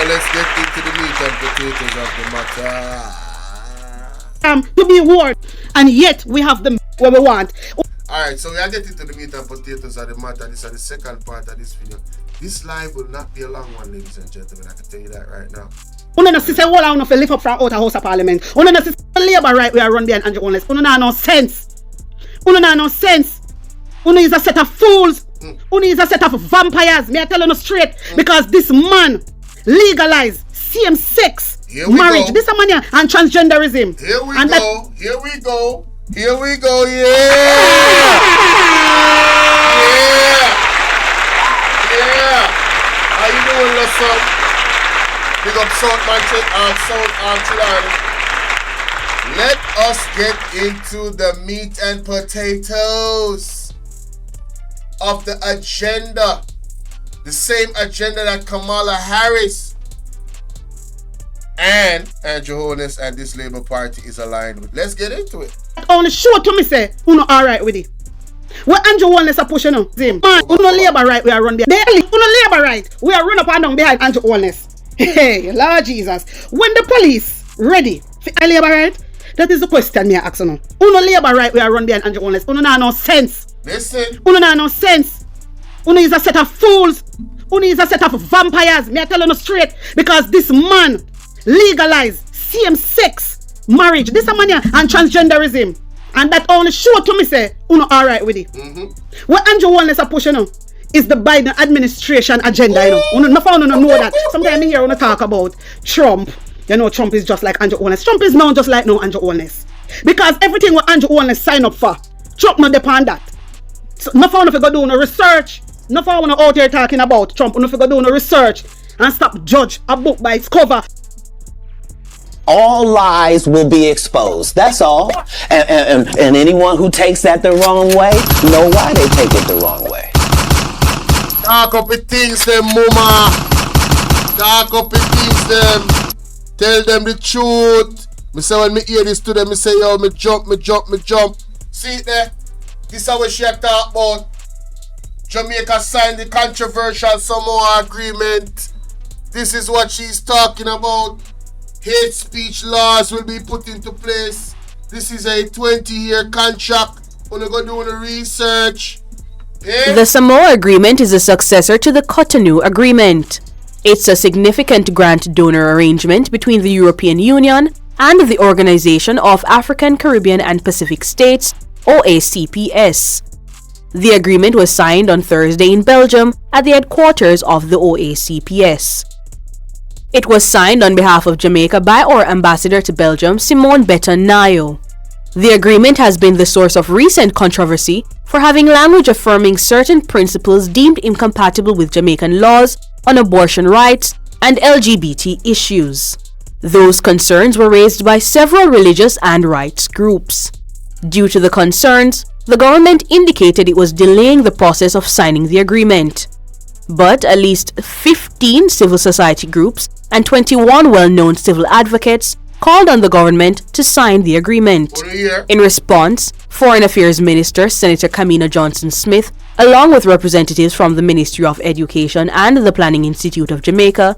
let's get into the meat and potatoes of the matter. To be warned, and yet we have them where we want. Alright, so we are getting to the meat and potatoes of the matter. This is the second part of this video. This live will not be a long one, ladies and gentlemen. I can tell you that right now. Uno no see say all I want to lift up from out of House of Parliament. Uno no see labor right we are run behind Andrew Holness. Uno no sense. Uno no sense. Uno is a set of fools. Uno is a set of vampires. Me I tell you straight because this man legalized same-sex marriage. This is money and transgenderism. Here we and go. Here we go. Here we go. Yeah. Yeah. How you doing, Listen? Big up South Manchester, Let us get into the meat and potatoes of the agenda. The same agenda that Kamala Harris and Andrew Holness and this Labour Party is aligned with. Let's get into it. Only show to me say, uno alright with it. What Andrew Holness are pushing on? Man, uno Labour right we are run behind. Uno Labour right we are run up and down behind Andrew Holness. Hey, Lord Jesus. When the police ready for Labour right, that is the question me I ask you. Uno Labour right we are run behind Andrew Holness. Uno no sense. Listen. Uno no sense. Uno is a set of fools. Uno is a set of vampires. Me I tell you straight because this man legalized same-sex marriage. This is money and transgenderism. And that only show to me say uno alright with it. What Andrew Holness are pushing on is the Biden administration agenda, you know. No found no know that. Sometimes I hear when I talk about Trump. You know, Trump is just like Andrew Holness. Trump is now just like no Andrew Holness. Because everything what Andrew Holness sign up for, Trump not depend that. So no found if you go do no research. No found when out here talking about Trump. No if you go do no research and stop judge a book by its cover. All lies will be exposed. That's all. And anyone who takes that the wrong way, know why they take it the wrong way. Talk up the things them, mama. Talk up the things them. Tell them the truth. Me say when me hear this to them, me say yo, me jump. See it there? This is what she talk about. Jamaica signed the controversial Samoa agreement. This is what she's talking about. Hate speech laws will be put into place. This is a 20-year contract. Wanna go do the research. Yeah? The Samoa Agreement is a successor to the Cotonou Agreement. It's a significant grant-donor arrangement between the European Union and the Organization of African, Caribbean and Pacific States, OACPS. The agreement was signed on Thursday in Belgium at the headquarters of the OACPS. It was signed on behalf of Jamaica by our ambassador to Belgium, Simone Beton-Nayo. The agreement has been the source of recent controversy for having language affirming certain principles deemed incompatible with Jamaican laws on abortion rights and LGBT issues. Those concerns were raised by several religious and rights groups. Due to the concerns, the government indicated it was delaying the process of signing the agreement. But at least 15 civil society groups and 21 well-known civil advocates called on the government to sign the agreement. In response, Foreign Affairs Minister Senator Kamala Johnson-Smith, along with representatives from the Ministry of Education and the Planning Institute of Jamaica,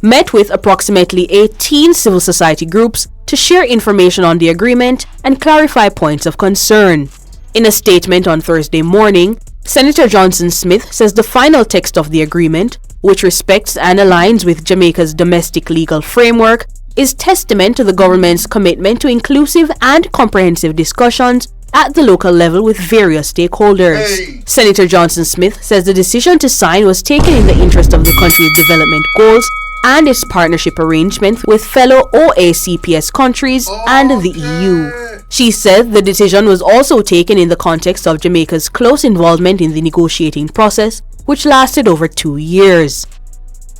met with approximately 18 civil society groups to share information on the agreement and clarify points of concern. In a statement on Thursday morning, Senator Johnson-Smith says the final text of the agreement, which respects and aligns with Jamaica's domestic legal framework, is testament to the government's commitment to inclusive and comprehensive discussions at the local level with various stakeholders. Senator Johnson-Smith says the decision to sign was taken in the interest of the country's development goals and its partnership arrangement with fellow OACPS countries and the EU. She said the decision was also taken in the context of Jamaica's close involvement in the negotiating process, which lasted over 2 years.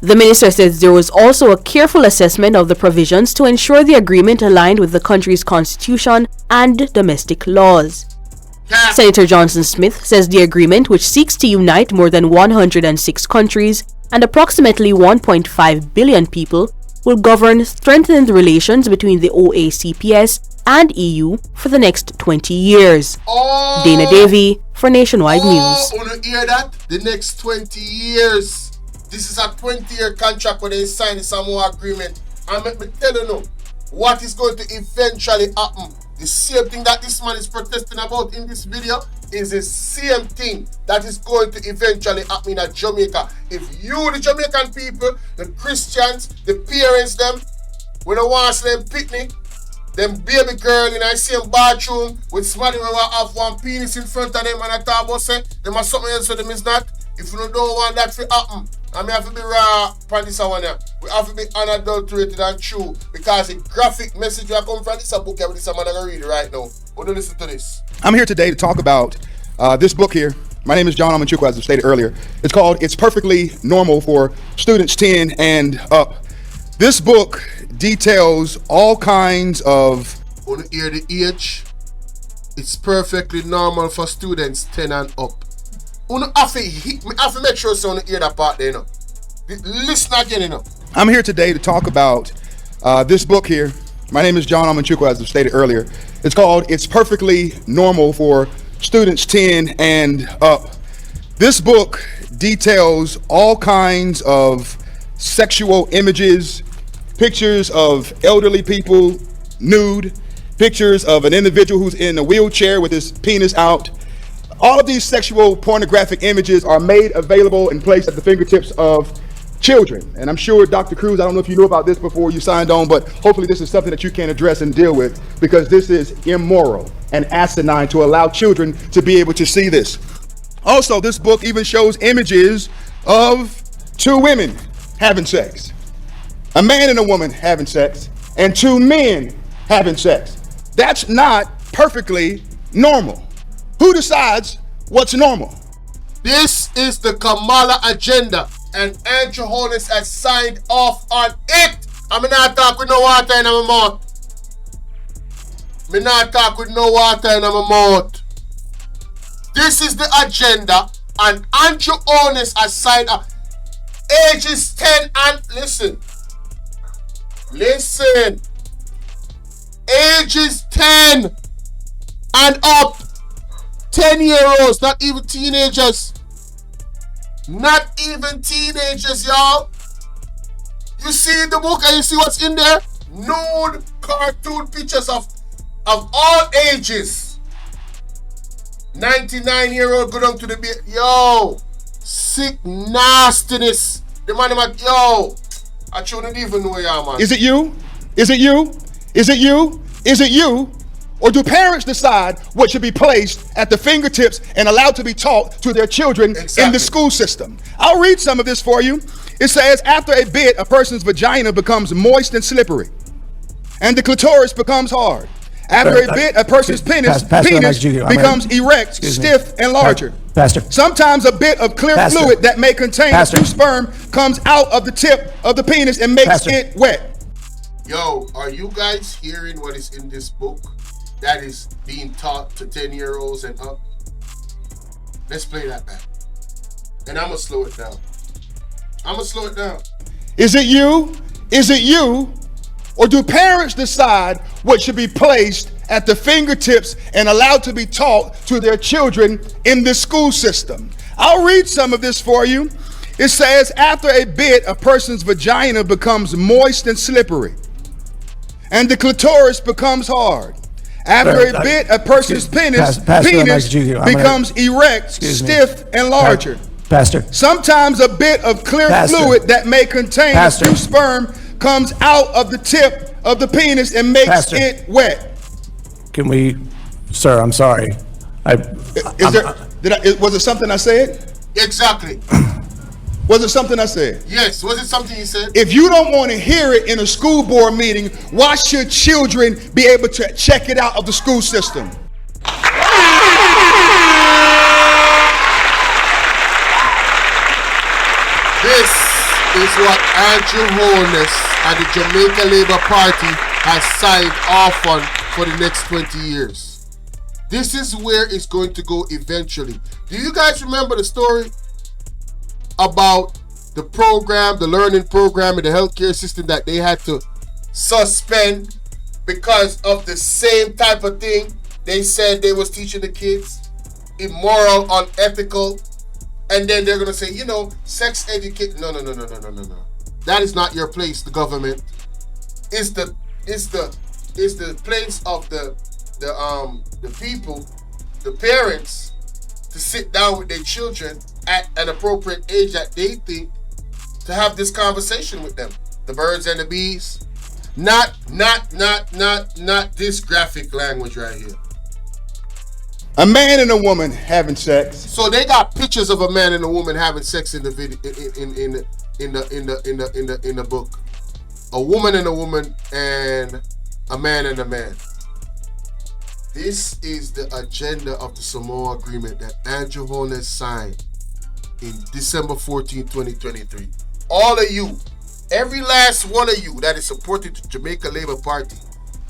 The minister says there was also a careful assessment of the provisions to ensure the agreement aligned with the country's constitution and domestic laws. Senator Johnson-Smith says the agreement, which seeks to unite more than 106 countries and approximately 1.5 billion people, will govern strengthened relations between the OACPS and EU for the next 20 years. Dana Davey for Nationwide News. Want to hear that? The next 20 years. This is a 20-year contract where they signed the Samoa agreement. And let me tell you now, what is going to eventually happen. The same thing that this man is protesting about in this video is the same thing that is going to eventually happen in Jamaica. If you, the Jamaican people, the Christians, the parents, them, when I want them picnic, them baby girl in the same bathroom with somebody who have one penis in front of them and I talk about say, them are something else so them is not. If you don't want that to happen, I have to be raw from this one here. We have to be unadulterated and true because the graphic message that come from this book here, this man I'm going to read right now. What do you listen to this? I'm here today to talk about this book here. My name is John Amanchukwu, as I stated earlier. It's called It's Perfectly Normal for Students 10 and Up. This book details all kinds of... Want to hear the age? It's perfectly normal for students 10 and up. I have to make sure so you hear that part there, you know. Listen again, you know. I'm here today to talk about this book here. My name is John Amanchukwu, as I stated earlier. It's called It's Perfectly Normal for Students 10 and Up. This book details all kinds of sexual images, pictures of elderly people nude, pictures of an individual who's in a wheelchair with his penis out. All of these sexual pornographic images are made available and placed at the fingertips of children. And I'm sure, Dr. Cruz, I don't know if you knew about this before you signed on, but hopefully this is something that you can address and deal with, because this is immoral and asinine to allow children to be able to see this. Also, this book even shows images of two women having sex, a man and a woman having sex, and two men having sex. That's not perfectly normal. Who decides what's normal? This is the Kamala agenda, and Andrew Holness has signed off on it. I'm not talk with no water in my mouth. Me not talk with no water in my mouth. This is the agenda, and Andrew Holness has signed up. Ages 10 and listen. Ages 10 and up. 10-year-olds, not even teenagers. Not even teenagers, y'all. You see the book and you see what's in there? Nude cartoon pictures of all ages. 99-year-old go down to the bed. Yo, sick nastiness. The man, yo, I shouldn't even know y'all, man. Is it you? Is it you? Is it you? Is it you? Or do parents decide what should be placed at the fingertips and allowed to be taught to their children in the school system? I'll read some of this for you. It says, after a bit, a person's vagina becomes moist and slippery, and the clitoris becomes hard. After a bit, a person's penis becomes erect, stiff, and larger. Sometimes a bit of clear fluid that may contain a few sperm comes out of the tip of the penis and makes it wet. Yo, are you guys hearing what is in this book that is being taught to 10-year-olds and up? Let's play that back. And I'm going to slow it down. Is it you? Is it you? Or do parents decide what should be placed at the fingertips and allowed to be taught to their children in the school system? I'll read some of this for you. It says, after a bit, a person's vagina becomes moist and slippery, and the clitoris becomes hard. After a bit, a person's penis becomes erect, stiff, and larger. Sometimes a bit of clear fluid that may contain a few sperm comes out of the tip of the penis and makes it wet. Can we, sir, I'm sorry. Was it something I said? Exactly. Was it something I said? Yes, was it something you said? If you don't want to hear it in a school board meeting, why should children be able to check it out of the school system? This is what Andrew Holness and the Jamaica Labour Party has signed off on for the next 20 years. This is where it's going to go eventually. Do you guys remember the story about the program, the learning program in the healthcare system that they had to suspend because of the same type of thing they said they was teaching the kids? Immoral, unethical. And then they're gonna say, you know, sex educate. No. That is not your place, the government. It's the place of the people, the parents, to sit down with their children at an appropriate age that they think to have this conversation with them. The birds and the bees. Not this graphic language right here. A man and a woman having sex. So they got pictures of a man and a woman having sex in the video in the book. A woman and a woman and a man and a man. This is the agenda of the Samoa Agreement that Andrew Holness signed in December 14, 2023. All of you, every last one of you that is supporting the Jamaica Labour Party,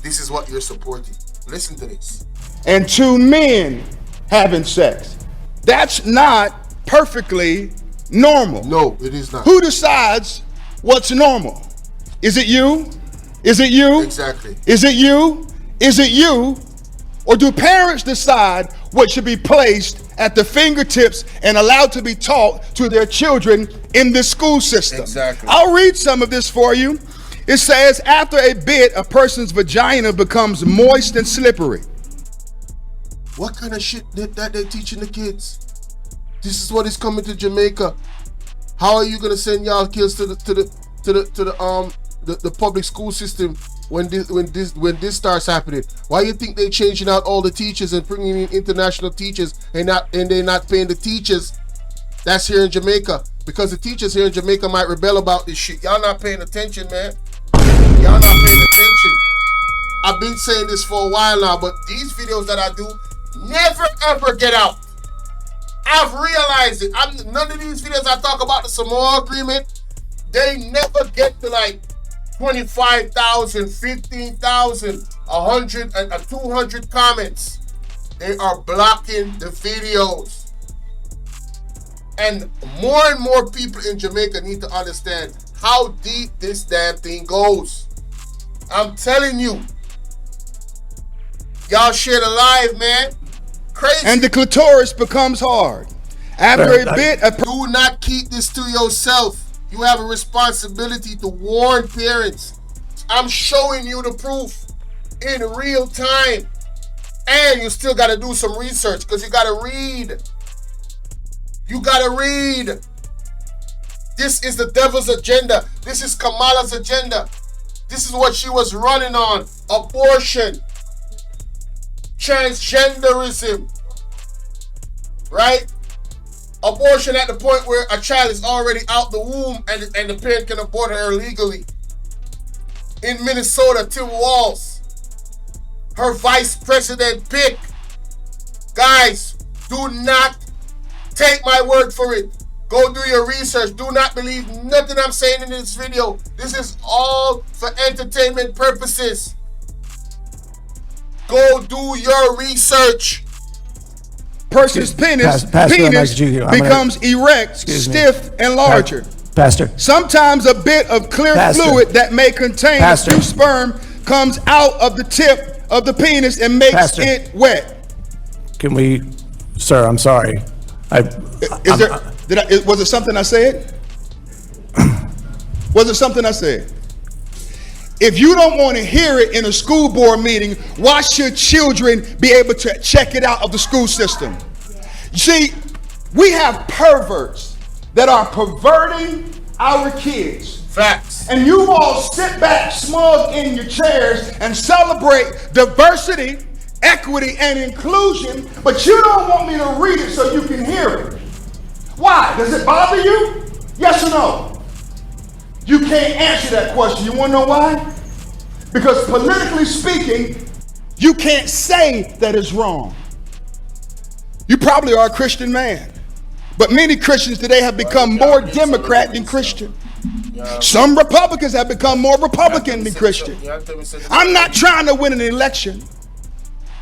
this is what you're supporting. Listen to this. And two men having sex. That's not perfectly normal. No, it is not. Who decides what's normal? Is it you? Is it you? Exactly. Is it you? Is it you? Or do parents decide what should be placed at the fingertips and allowed to be taught to their children in the school system? Exactly. I'll read some of this for you. It says, after a bit, a person's vagina becomes moist and slippery. What kind of shit that they're teaching the kids? This is what is coming to Jamaica. How are you gonna send y'all kids to the public school system when this starts happening? Why you think they changing out all the teachers and bringing in international teachers and they're not paying the teachers that's here in Jamaica? Because the teachers here in Jamaica might rebel about this shit. Y'all not paying attention, man. Y'all not paying attention. I've been saying this for a while now, but these videos that I do never ever get out. I've realized it. None of these videos I talk about the Samoa Agreement, they never get to like 25,000, 15,000, 100, and 200 comments. They are blocking the videos. And more people in Jamaica need to understand how deep this damn thing goes. I'm telling you. Y'all share the live, man. Crazy. And the clitoris becomes hard. After a bit, do not keep this to yourself. You have a responsibility to warn parents. I'm showing you the proof in real time. And you still got to do some research because you got to read. You got to read. This is the devil's agenda. This is Kamala's agenda. This is what she was running on. Abortion. Transgenderism. Right? Abortion at the point where a child is already out the womb and the parent can abort her legally. In Minnesota, Tim Walz, her vice president pick. Guys, do not take my word for it. Go do your research. Do not believe nothing I'm saying in this video. This is all for entertainment purposes. Go do your research. Person's penis becomes erect, stiff, and larger. Pastor. Sometimes a bit of clear fluid that may contain a few sperm comes out of the tip of the penis and makes it wet. Can we, sir, I'm sorry. Was it something I said? Was it something I said? If you don't want to hear it in a school board meeting, why should children be able to check it out of the school system? You see, we have perverts that are perverting our kids. Facts. And you all sit back smug in your chairs and celebrate diversity, equity, and inclusion, but you don't want me to read it so you can hear it. Why? Does it bother you? Yes or no? You can't answer that question. You want to know why? Because politically speaking, you can't say that it's wrong. You probably are a Christian man, but many Christians today have become more Democrat than Christian. Some Republicans have become more Republican than Christian. I'm not trying to win an election.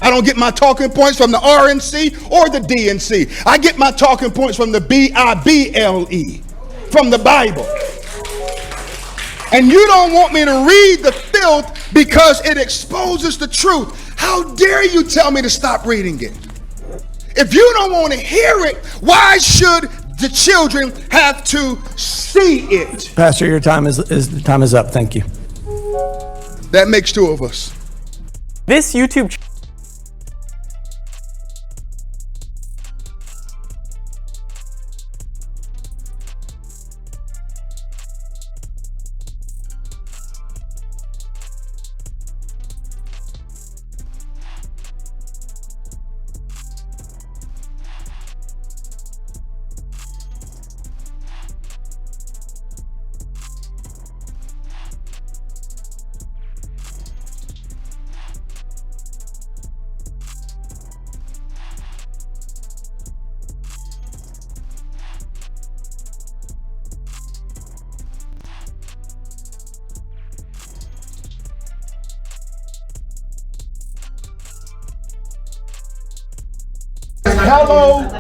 I don't get my talking points from the RNC or the DNC. I get my talking points from the Bible, from the Bible. And you don't want me to read the filth because it exposes the truth. How dare you tell me to stop reading it? If you don't want to hear it, why should The children have to see it. Pastor, your time is up. Thank you. That makes two of us. This YouTube Hello.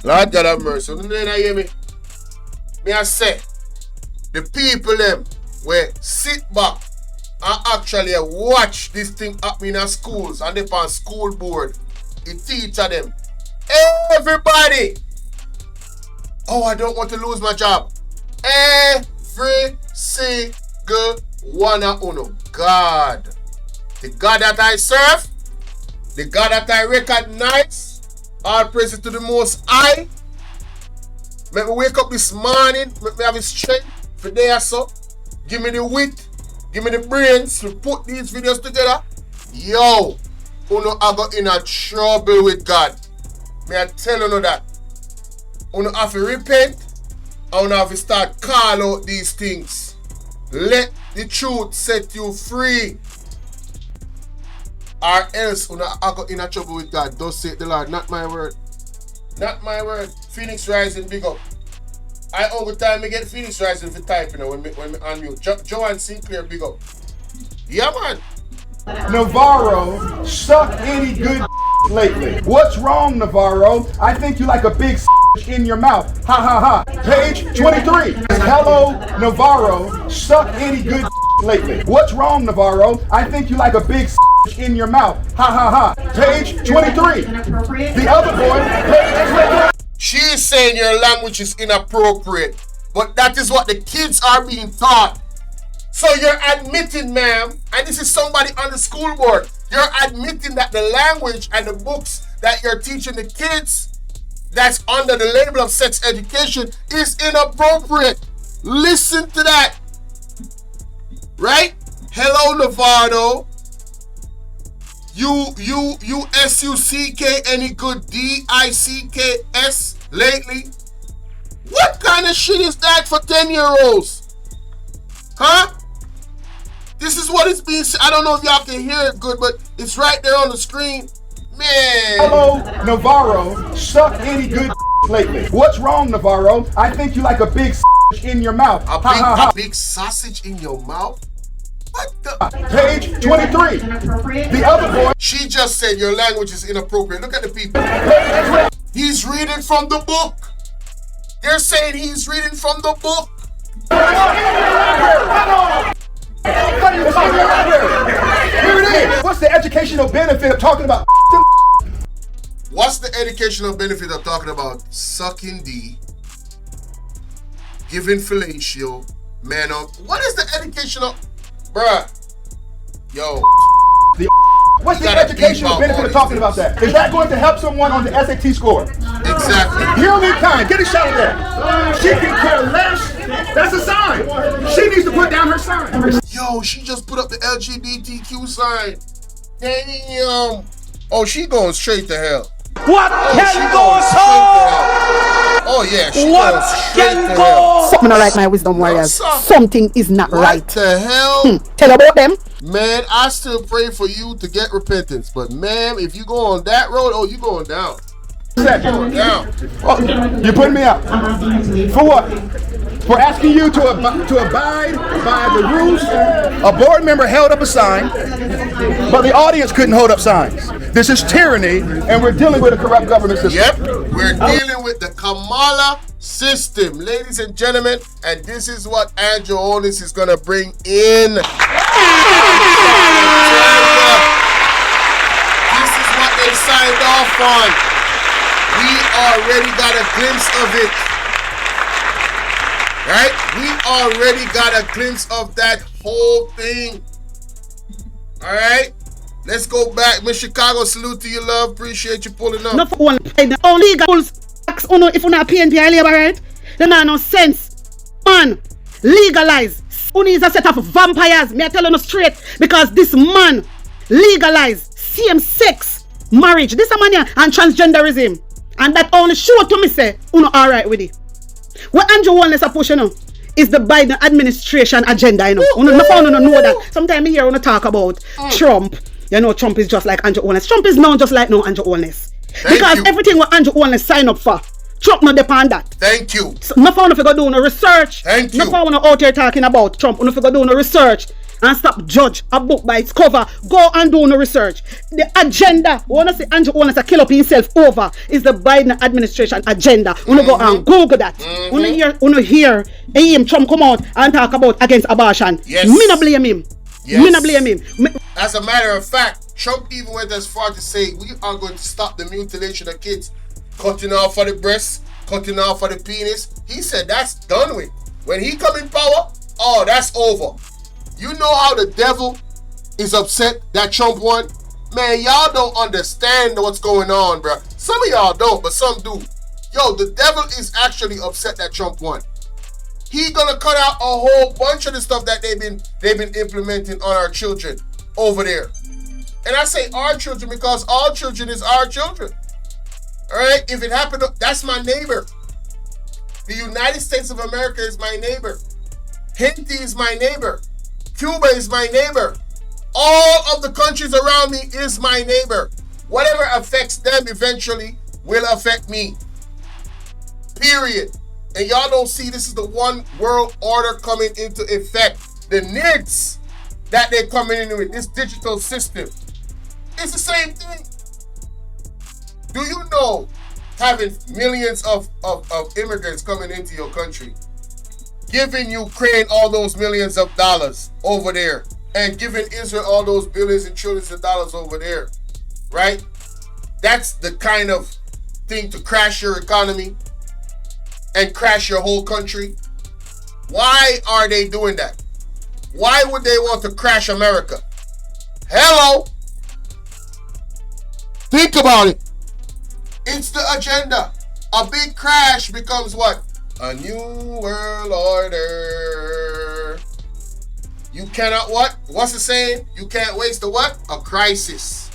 Lord God have mercy. You don't hear me? Me I say, the people them will sit back and actually watch this thing happening in schools and they on school board. The teacher them. Everybody. Oh, I don't want to lose my job. Every single one of uno. God. The God that I serve. The God that I recognize. All praises to the Most High. Make me wake up this morning. Make me have the strength for there so. Give me the wit. Give me the brains to put these videos together. Yo. Uno I got in a trouble with God. May I tell you that. Uno have to repent. And uno have to start call out these things. Let the truth set you free. Or else I got in a trouble with God. Thus saith the Lord, not my word. Not my word. Phoenix Rising, big up. I over time I get Phoenix Rising for type, you know, when me unmute. Joanne Sinclair, big up. Yeah, man. Navarro suck any good lately. What's wrong, Navarro? I think you like a big in your mouth. Ha ha ha. Page 23. Hello, Navarro suck any good lately. What's wrong, Navarro? I think you like a big in your mouth. Ha ha ha. Page 23. The other boy, page 23. She's saying your language is inappropriate, but that is what the kids are being taught. So you're admitting, ma'am, and this is somebody on the school board, you're admitting that the language and the books that you're teaching the kids that's under the label of sex education is inappropriate. Listen to that. Right? Hello, Navarro. You S-U-C-K any good D-I-C-K-S lately? What kind of shit is that for 10-year-olds? Huh? This is what it's being said. I don't know if y'all can hear it good, but it's right there on the screen. Man. Hello, Navarro suck any good lately. What's wrong, Navarro? I think you like a big in your mouth. A big sausage in your mouth? What the? Page 23. The other boy. She just said your language is inappropriate. Look at the people. He's reading from the book. They're saying he's reading from the book. Here it is. What's the educational benefit of talking about? What's the educational benefit of talking about sucking D, giving fellatio, man up? What is the educational, bruh? Yo. What's the educational benefit of talking about that? Is that going to help someone on the SAT score? Exactly. He'll be kind. Get a shot of that. She can care less. That's a sign. She needs to put down her sign. Yo, she just put up the LGBTQ sign. Damn. Oh, she going straight to hell. What can go so? Oh yeah, she What goes straight can to go? hell. Something not right, my wisdom warriors. Something is not What right. the hell? Tell about them. Man, I still pray for you to get repentance. But ma'am, if you go on that road, oh, you going down. Going down. Oh, you're putting me out. For what? For asking you to abide by the rules. A board member held up a sign, but the audience couldn't hold up signs. This is tyranny, and we're dealing with a corrupt government system. Yep, we're dealing with the Kamala system, ladies and gentlemen, and this is what Andrew Holness is gonna bring in. This is what they signed off on. We already got a glimpse of it. Right? We already got a glimpse of that whole thing. All right? Let's go back. Miss Chicago, salute to you, love. Appreciate you pulling up. Not for one. The only goals, if you not PNP labor, right? Then no sense. Man, legalize. Only is a set of vampires. Me I tell you no straight. Because this man legalize same-sex marriage. This a man here and transgenderism. And that only show to me say, uno alright with it. What Andrew Holness are pushing on is the Biden administration agenda, you know. Uno know that. Sometimes I hear uno talk about Trump. You know, Trump is just like Andrew Holness. Trump is known just like no Andrew Holness. Because everything what Andrew Holness sign up for, Trump not depend that. Thank you. So, no for go do no research. Thank you. No for out here talking about Trump. No for go do no research and stop judge a book by its cover. Go and do no research. The agenda, we want to say Andrew Holness a kill up himself over is the Biden administration agenda. We go and Google that. We hear him Trump come out and talk about against abortion. Yes. Me not blame him. Yes. Me not blame him. As a matter of fact, Trump even went as far to say we are going to stop the mutilation of kids. Cutting off for the breasts, cutting off for the penis. He said that's done with. When he come in power, oh, that's over. You know how the devil is upset that Trump won? Man, y'all don't understand what's going on, bro. Some of y'all don't, but some do. Yo, the devil is actually upset that Trump won. He gonna cut out a whole bunch of the stuff that they've been implementing on our children over there. And I say our children because all children is our children. All right, if it happened, that's my neighbor. The United States of America is my neighbor. Haiti is my neighbor. Cuba is my neighbor. All of the countries around me is my neighbor. Whatever affects them eventually will affect me. Period. And y'all don't see this is the one world order coming into effect. The NIDS that they're coming in with, this digital system. It's the same thing. Do you know having millions of immigrants coming into your country, giving Ukraine all those millions of dollars over there, and giving Israel all those billions and trillions of dollars over there, right? That's the kind of thing to crash your economy and crash your whole country. Why are they doing that? Why would they want to crash America? Hello? Think about it. It's the agenda. A big crash becomes what? A new world order. You cannot what? What's the saying? You can't waste a what? A crisis.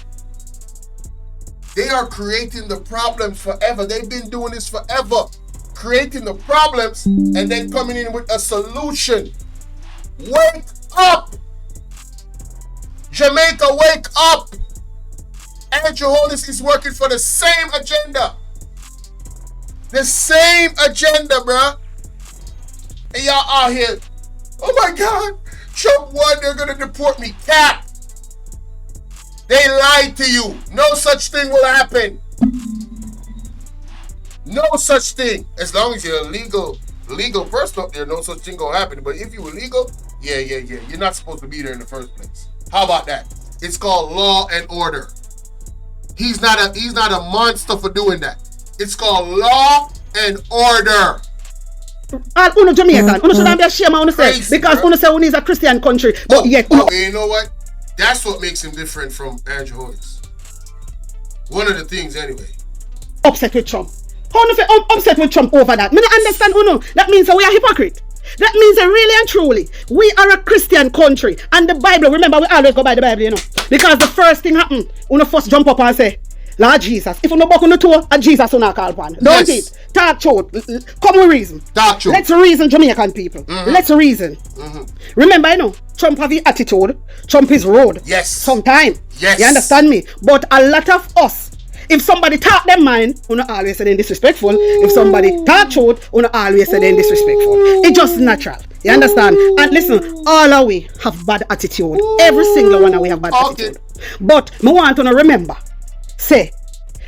They are creating the problems forever. They've been doing this forever. Creating the problems and then coming in with a solution. Wake up! Jamaica, wake up! Andrew Holness is working for the same agenda. The same agenda, bruh. And y'all out here, oh my God, Trump won, they're gonna deport me. Cap! They lied to you. No such thing will happen. No such thing. As long as you're a legal person up there, no such thing gonna happen. But if you're illegal, yeah. You're not supposed to be there in the first place. How about that? It's called law and order. He's not a monster for doing that. It's called law and order. All uno Jamaican, uno shouldn't be ashamed of say because uno say uno is a Christian country, but yet you know what? That's what makes him different from Andrew Holness. One of the things, anyway. Upset with Trump. How uno say upset with Trump over that? Me don't understand uno. That means that we are hypocrite. That means that really and truly we are a Christian country, and the Bible. Remember, we always go by the Bible, you know, because the first thing happen, uno first jump up and say, Lord Jesus, if you no buck on the toe, a Jesus will not call upon. Don't Yes. it? Talk truth. Come with reason. Talk truth. Let's reason, Jamaican people. Let's reason. Remember, you know, Trump have the attitude. Trump is rude. Yes. Sometime. Yes. You understand me? But a lot of us, if somebody talk them mind, we not always say them disrespectful. If somebody talk truth, we not always say them disrespectful. It's just natural. You understand? And listen, all of we have bad attitude. Every single one of we have bad attitude. But me want to remember, say,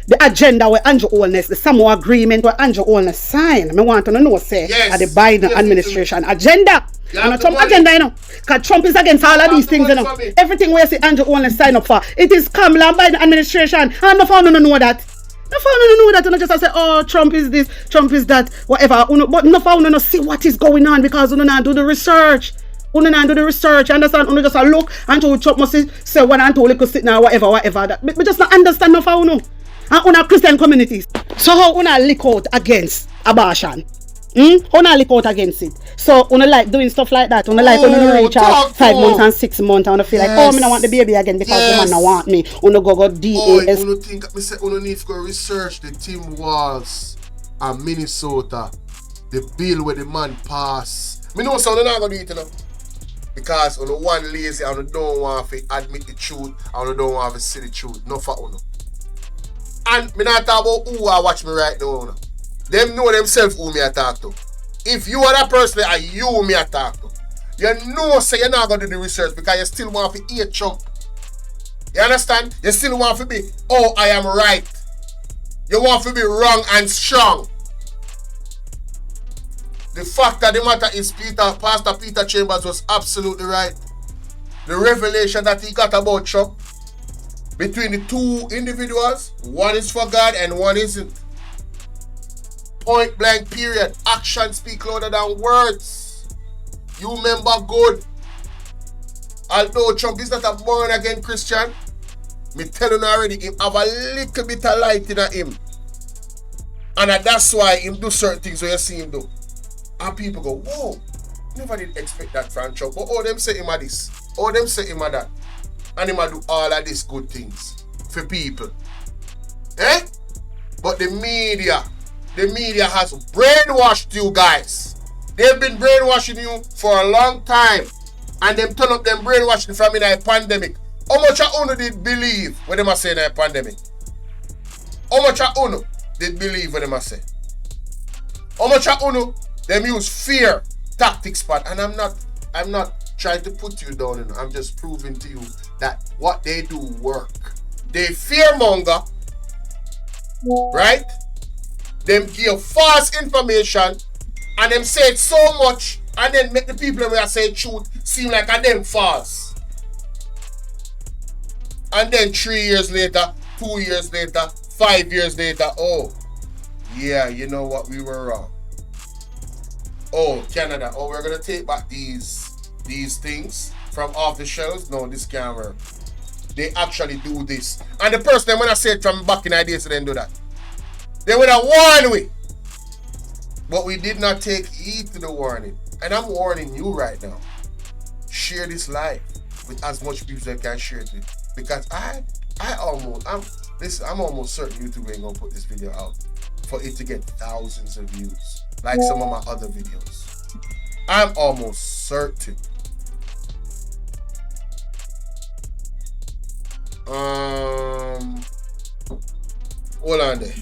the agenda where Andrew Holness, the Samoa agreement where Andrew Holness signed. Me want to know, say, at the Biden administration agenda. And a Trump agenda, you know. Because Trump is against all of these things, you know. Everything where say Andrew Holness sign up for, it is Kamala and Biden administration. And no found no know that. No found no know that. You know, just say, oh, Trump is this, Trump is that, whatever. But no found no see what is going on because you not do the research. You not do the research. You understand? You just look until Trump must say one and two little sit now, whatever. That. We just not understand no found no. And on our Christian communities. So how una lick out against abortion? Una lick out against it. So una like doing stuff like that. Una like una reach out 5 months and 6 months and una feel like, oh, me don't want the baby again because the man don't want me. Una go DAS. Una think me say una need to go research the Tim Walz and Minnesota, the bill where the man pass. Me know so una not gonna do it, you know. Because una one lazy and una don't want to admit the truth and una don't want to see the truth. No for una. And me not talk about who I watch me right now. No. Them know themselves who me I talk to. If you are that person and you me I talk to, you know say you're not going to do the research because you still want to eat Trump. You understand? You still want to be, oh, I am right. You want to be wrong and strong. The fact that the matter is Pastor Peter Chambers was absolutely right. The revelation that he got about Trump, between the two individuals, one is for God and one isn't. Point blank period. Actions speak louder than words. You remember good. Although Trump is not a born again Christian, me tell you already, him have a little bit of light in him. And that's why him do certain things where you see him do. And people go, whoa, never did expect that from Trump. But oh, them say him a this. Oh, them say him a that. And him a do all of these good things for people. Eh? But the media has brainwashed you guys. They've been brainwashing you for a long time. And them turn up them brainwashing from in a pandemic. How much of uno did believe when them are saying a pandemic? How much of uno did believe when them are saying? How much of uno them use fear tactics part? And I'm not trying to put you down, you know. I'm just proving to you that what they do work. They fearmonger, right? Them give false information and them say it so much and then make the people who are saying truth seem like a them false. And then 3 years later, 2 years later, 5 years later, oh, yeah, you know what, we were wrong. Oh, Canada, oh, we're gonna take back these things from off the shelves. No, this can't work. They actually do this. And the person when I said from back in the days, they didn't do that. They would have warned we. But we did not take heed to the warning. And I'm warning you right now. Share this live with as much people as I can share it with. Because I'm almost certain YouTube ain't gonna put this video out for it to get thousands of views. Like some of my other videos. I'm almost certain. Hold on there.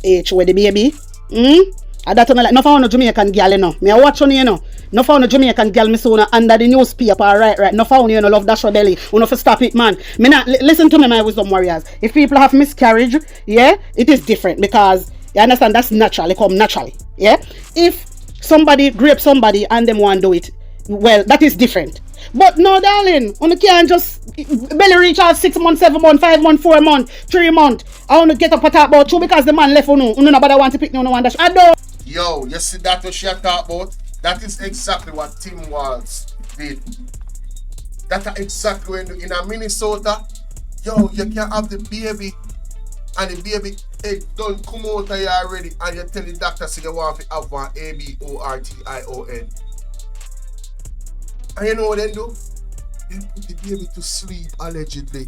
H with the baby. And that like no found no Jamaican girl, you know. Me I watch on you know. No found no Jamaican girl me so under the newspaper, right. No found you know love dash your belly. You know for stop it, man. Me not listen to me, my wisdom warriors. If people have miscarriage, yeah, it is different because you understand that's natural. It come naturally. Yeah. If somebody grape somebody and them want to do it, well, that is different. But no, darling, you can't just belly reach out 6 months, 7 months, 5 months, 4 months, 3 months. I want to get up and talk about you because the man left you nobody want to pick no one dash. I don't. Yo, you see that what she talk about? That is exactly what Tim Walz did. That's exactly when in Minnesota, yo, you can't have the baby and the baby egg don't come out of you already and you tell the doctor say you want to have one abortion. And you know what they do? They put the baby to sleep allegedly.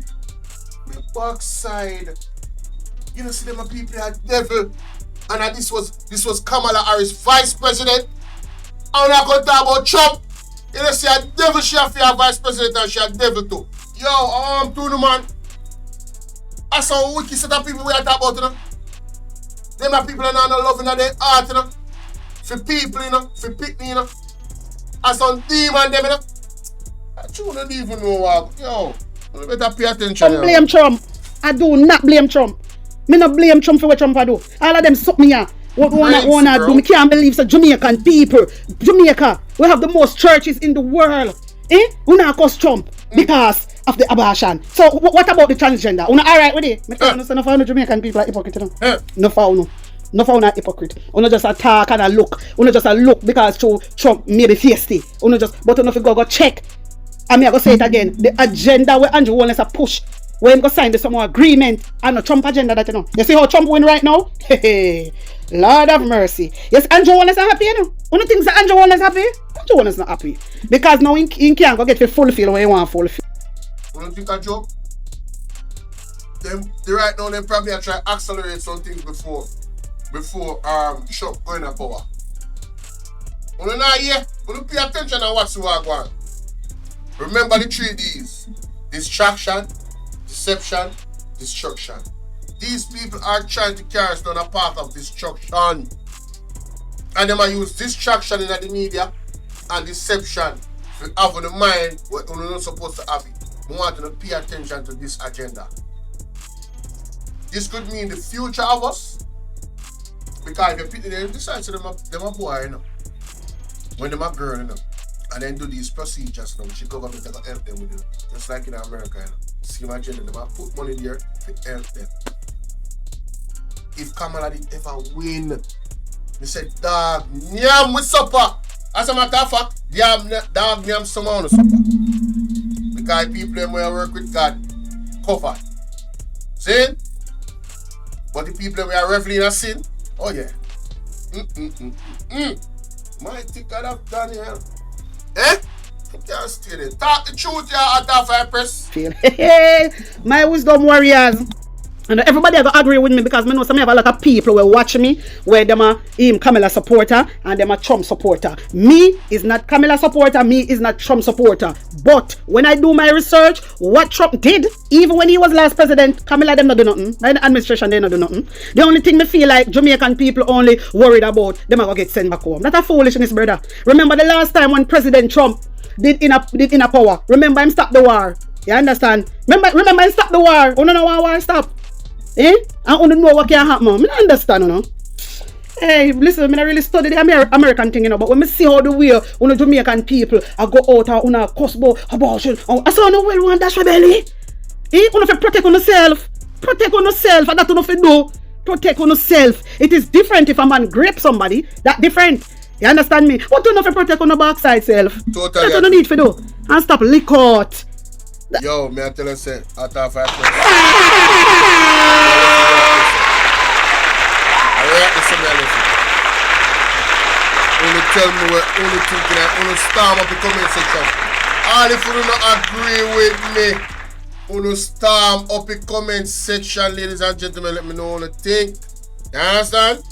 The backside. You know, see them people are devil. And this was Kamala Harris, vice president. I'm not going to talk about Trump. You know, see a devil, she have a vice president and she a devil too. Yo, to the man. That's some wicked set of people we are talking about, you know. Them are people that are not loving their heart, you know. For people, you know. For picnic, you know. And some demon them, you know. I don't even know what. Yo, you better pay attention. Don't blame Trump. I do not blame Trump. Me not blame Trump for what Trump do. All of them suck me here. What wanna do? Me can't believe so Jamaican people. Jamaica, we have the most churches in the world. We not cause Trump because of the abortion. So what about the transgender? We not alright with it? Me tell you, no for Jamaican people are hypocrite. No for no. No for not hypocrite. We not just attack and a look. We not just a look because Trump made it feisty. We not just, but we not go check. And me I go say it again. The agenda where Andrew Holness a push. When go sign the Samoa agreement and a Trump agenda that you know. You see how Trump win right now? Lord have mercy. Yes, Andrew Holness are happy, you know. One of the things that Andrew Holness happy? Andrew Holness not happy. Because now he can't go get to fulfill what he want to fulfill. You don't think a joke? They right now they probably are trying to accelerate some things before Trump going to power. You know not here. You don't pay attention to what's going on. Remember the 3 Ds. Distraction, deception, destruction. These people are trying to carry us down a path of destruction. And they might use distraction in the media and deception to have on the mind what you're not supposed to have it. We want to pay attention to this agenda. This could mean the future of us. Because if people decide to them a boy, you know. When them a girl, you know. And then do these procedures now. She government will help them with it. Just like in America, you know. See my agenda, they might put money there to help them. If Kamala did ever win, they said, dog, nyam with supper. As a matter of fact, dog nyam Samoa on the supper. Because people them will work with God covered. See? But the people that are reveling in a sin, oh yeah. Mighty God of Daniel. You can't stay there. Talk the truth here at the fire press. My wisdom warriors. And everybody have to agree with me because I know some have a lot of people who watch me where them are Kamala supporter and them are Trump supporter. Me is not Kamala supporter, me is not Trump supporter. But when I do my research, what Trump did, even when he was last president, Kamala them not do nothing. The administration they not do nothing. The only thing me feel like Jamaican people only worried about, them are going to get sent back home. That's a foolishness, brother. Remember the last time when President Trump did in a power. Remember him stop the war. You understand? Remember him stop the war. You don't know why war stop. I don't know what can happen. I don't understand, you know. Hey, listen, I really study the American thing, you know, but when I see how the way Jamaican people I go out and cuss about abortion, I saw no well one dash belly. You have to protect on yourself. Protect on yourself, and that's what you do. Protect on yourself. It is different if a man grape somebody, that's different. You understand me? What do you have to protect on the backside self? Totally. That's what you need to do. And stop lick out. Yo, may I tell you, say, at our fight. Only tell me what, only thinking I only storm up the comment section. All if you do not agree with me, only storm up the comment section, ladies and gentlemen, let me know what you think. You understand?